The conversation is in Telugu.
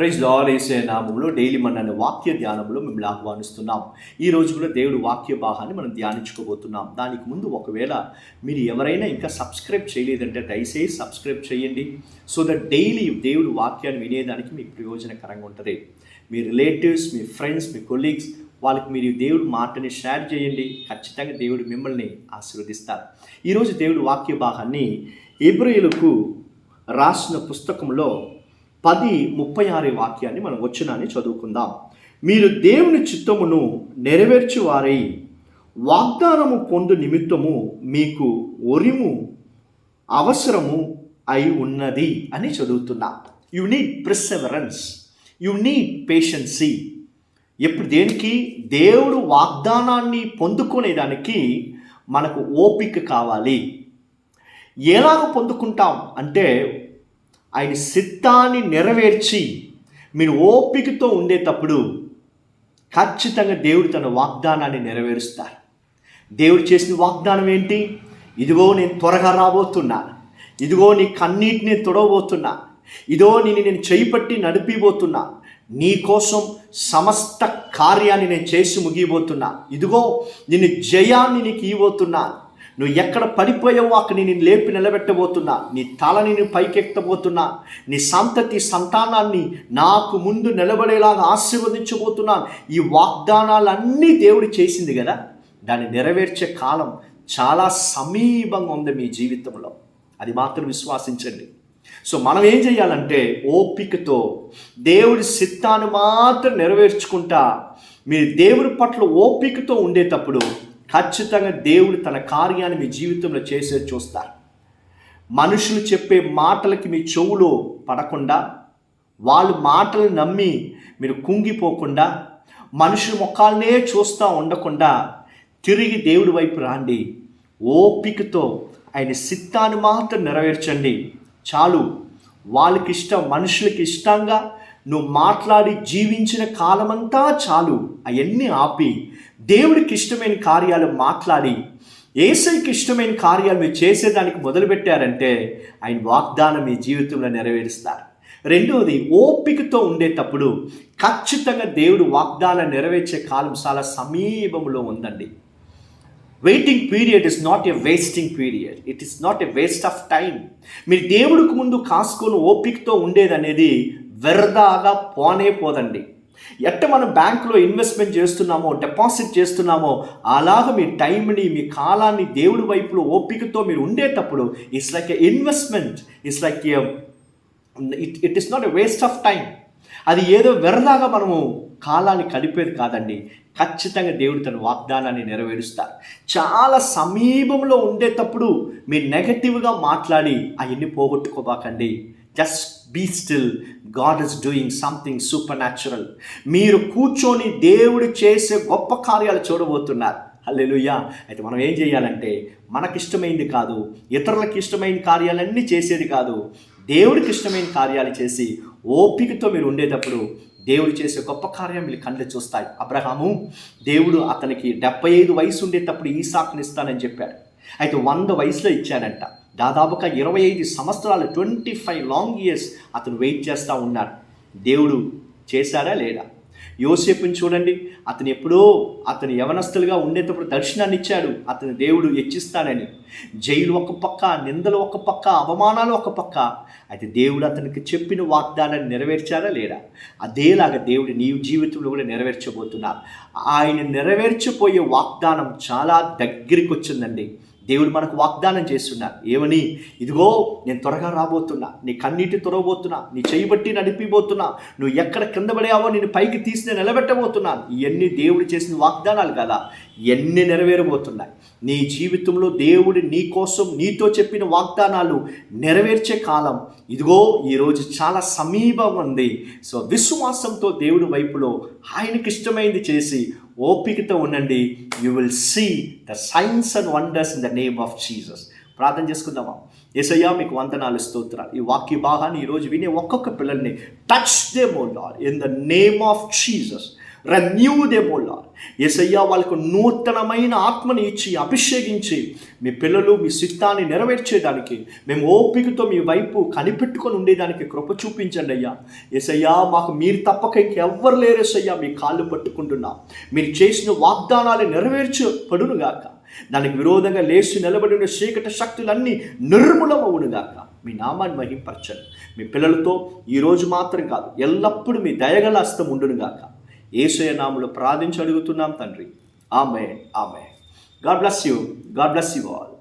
Praise lord. యేసయ్య నామములో డైలీ మన వాక్య ధ్యానంలో మిమ్మల్ని ఆహ్వానిస్తున్నాం. ఈ రోజు కూడా దేవుడు వాక్య భాగాన్ని మనం ధ్యానించుకోబోతున్నాం. దానికి ముందు ఒకవేళ మీరు ఎవరైనా ఇంకా సబ్స్క్రైబ్ చేయలేదంటే దయచేసి సబ్స్క్రైబ్ చేయండి. సో దట్ డైలీ దేవుడు వాక్యాన్ని వినేదానికి మీకు ప్రయోజనకరంగా ఉంటుంది. మీ రిలేటివ్స్, మీ ఫ్రెండ్స్, మీ కొలీగ్స్ వాళ్ళకి మీరు దేవుడు మాటని షేర్ చేయండి. ఖచ్చితంగా దేవుడు మిమ్మల్ని ఆశీర్వదిస్తారు. ఈరోజు దేవుడు వాక్య భాగాన్ని హెబ్రీయులకు రాసిన పుస్తకంలో 10:36 వాక్యాన్ని మనం వచనాన్ని చదువుకుందాం. మీరు దేవుని చిత్తమును నెరవేర్చువారై వాగ్దానము పొందు నిమిత్తము మీకు ఒరిము అవసరము అయి ఉన్నది అని చదువుతున్నా. You need perseverance, you need patience. ఎప్పుడు దేనికి? దేవుడు వాగ్దానాన్ని పొందుకునేదానికి మనకు ఓపిక కావాలి. ఎలాగ పొందుకుంటాం అంటే ఆయన చిత్తాన్ని నెరవేర్చి మీరు ఓపికతో ఉండేటప్పుడు ఖచ్చితంగా దేవుడు తన వాగ్దానాన్ని నెరవేరుస్తారు. దేవుడు చేసిన వాగ్దానం ఏంటి? ఇదిగో నేను త్వరగా రాబోతున్నాను, ఇదిగో నీ కన్నీటిని తొడవబోతున్నా, ఇదో నేను చేయిపట్టి నడిపిబోతున్నా, నీ కోసం సమస్త కార్యాన్ని నేను చేసి ముగియబోతున్నా, ఇదిగో నిన్ను జయాన్ని నీకు ఇవ్వబోతున్నా, నువ్వు ఎక్కడ పడిపోయావో అక్కడ నేను లేపి నిలబెట్టబోతున్నా, నీ తలని నేను పైకెత్తబోతున్నా, నీ సంతానాన్ని నాకు ముందు నిలబడేలాగా ఆశీర్వదించబోతున్నాను. ఈ వాగ్దానాలన్నీ దేవుడు చేసింది కదా, దాన్ని నెరవేర్చే కాలం చాలా సమీపంగా ఉంది మీ జీవితంలో. అది మాత్రం విశ్వాసించండి. సో మనం ఏం చేయాలంటే ఓపికతో దేవుడి చిత్తాన్ని మాత్రం నెరవేర్చుకుంటా మీరు దేవుడి పట్ల ఓపికతో ఉండేటప్పుడు ఖచ్చితంగా దేవుడు తన కార్యాన్ని మీ జీవితంలో చేసే చూస్తారు. మనుషులు చెప్పే మాటలకి మీ చెవులో పడకుండా, వాళ్ళ మాటలు నమ్మి మీరు కుంగిపోకుండా, మనుషుల ముఖాలనే చూస్తూ ఉండకుండా తిరిగి దేవుడి వైపు రాండి. ఓపికతో ఆయన చిత్తాన్ని మాత్రం నెరవేర్చండి చాలు. వాళ్ళకి ఇష్టం, మనుషులకి ఇష్టంగా నువ్వు మాట్లాడి జీవించిన కాలమంతా చాలు. అవన్నీ ఆపి దేవుడికి ఇష్టమైన కార్యాలు మాట్లాడి యేసయ్యకి ఇష్టమైన కార్యాలు మీరు చేసేదానికి మొదలుపెట్టారంటే ఆయన వాగ్దానం మీ జీవితంలో నెరవేరుస్తారు. రెండవది, ఓపికతో ఉండేటప్పుడు ఖచ్చితంగా దేవుడు వాగ్దానం నెరవేర్చే కాలం చాలా సమీపంలో ఉందండి. Waiting period is not a wasting period, it is not a waste of time. మీరు దేవుడికి ముందు కాసుకొని ఓపికతో ఉండేదనేది వ్యర్థాగా పోనే పోదండి. ఎట్ట మనం బ్యాంకులో ఇన్వెస్ట్మెంట్ చేస్తున్నామో, డిపాజిట్ చేస్తున్నామో, అలాగ మీ టైంని, మీ కాలాన్ని దేవుడి వైపులో ఓపికతో మీరు ఉండేటప్పుడు it's like a investment, it's like it is not a waste of time. అది ఏదో వ్యర్థాగా మనము కాలాన్ని గడిపేది కాదండి. ఖచ్చితంగా దేవుడు తన వాగ్దానాన్ని నెరవేరుస్తారు. చాలా సమీపంలో ఉండేటప్పుడు మీరు నెగటివ్గా మాట్లాడి అవన్నీ పోగొట్టుకోబాకండి. Just be still, God is doing something supernatural. మీరు కూర్చొని దేవుడు చేసే గొప్ప కార్యాలు చూడబోతున్నారు. హల్లెలూయా. అయితే మనం ఏం చేయాలంటే మనకిష్టమైంది కాదు, ఇతరులకు ఇష్టమైన కార్యాలన్నీ చేసేది కాదు, దేవుడికి ఇష్టమైన కార్యాలు చేసి ఓపికతో మీరు ఉండేటప్పుడు దేవుడు చేసే గొప్ప కార్యం మీరు కళ్ళు చూస్తాయి. అబ్రహాము దేవుడు అతనికి 75 వయసు ఉండేటప్పుడు ఈసాకుని ఇస్తానని చెప్పాడు. అయితే 100 వయసులో ఇచ్చాడంట. దాదాపుగా 25 సంవత్సరాలు, 25 లాంగ్ ఇయర్స్ అతను వెయిట్ చేస్తూ ఉన్నాడు. దేవుడు చేశాడా లేదా? యోసేపుని చూడండి, అతను యవనస్తులుగా ఉండేటప్పుడు దర్శనాన్ని ఇచ్చాడు. అతను దేవుడు హెచ్చిస్తాడని. జైలు ఒక పక్క, నిందలు ఒక పక్క, అవమానాలు ఒక పక్క. అయితే దేవుడు అతనికి చెప్పిన వాగ్దానాన్ని నెరవేర్చారా లేదా? అదేలాగా దేవుడు నీ జీవితంలో కూడా నెరవేర్చబోతున్నారు. ఆయన నెరవేర్చిపోయే వాగ్దానం చాలా దగ్గరికి వచ్చిందండి. దేవుడు మనకు వాగ్దానం చేస్తున్నారు. ఏమని? ఇదిగో నేను త్వరగా రాబోతున్నా, నీ కన్నీటి తొరవబోతున్నా, నీ చేయబట్టి నడిపిపోతున్నా, నువ్వు ఎక్కడ కింద పడావో నేను పైకి తీసి నిలబెట్టబోతున్నాను. ఇవన్నీ దేవుడు చేసిన వాగ్దానాలు కదా, ఇవన్నీ నెరవేరబోతున్నాయి నీ జీవితంలో. దేవుడు నీ కోసం, నీతో చెప్పిన వాగ్దానాలు నెరవేర్చే కాలం ఇదిగో ఈరోజు చాలా సమీపంగా ఉంది. సో విశ్వాసంతో దేవుడి వైపులో ఆయనకి ఇష్టమైంది చేసి ఓపికతో ఉండండి. You will see the signs and wonders in the name of Jesus. ప్రార్థన చేసుకుందామా? యేసయ్యా మీకు వందనాలు, స్తోత్రాలు. ఈ వాక్య భాగాన్ని ఈరోజు వినే ఒక్కొక్క పిల్లల్ని touch them O Lord in the name of Jesus. Renew them O Lord. యేసయ్యా వాళ్ళకు నూతనమైన ఆత్మని ఇచ్చి అభిషేకించి మీ పిల్లలు మీ చిత్తాన్ని నెరవేర్చేదానికి మేము ఓపికతో మీ వైపు కనిపెట్టుకొని ఉండేదానికి కృప చూపించండి అయ్యా. యేసయ్యా మాకు మీరు తప్పక ఇంకెవ్వరు లేరు యేసయ్యా. మీ కాళ్ళు పట్టుకుంటున్నాం. మీరు చేసిన వాగ్దానాలు నెరవేర్చబడునుగాక. దానికి విరోధంగా లేచి నిలబడిన చీకటి శక్తులన్నీ నిర్మూలమవునుగాక. మీ నామాన్ని మహింపరచండి. మీ పిల్లలతో ఈరోజు మాత్రం కాదు, ఎల్లప్పుడూ మీ దయగల హస్తం ఉండునుగాక. యేసయ్య నామములో ప్రార్థించి అడుగుతున్నాం తండ్రి. ఆమేన్. ఆమేన్. God bless you. God bless you all.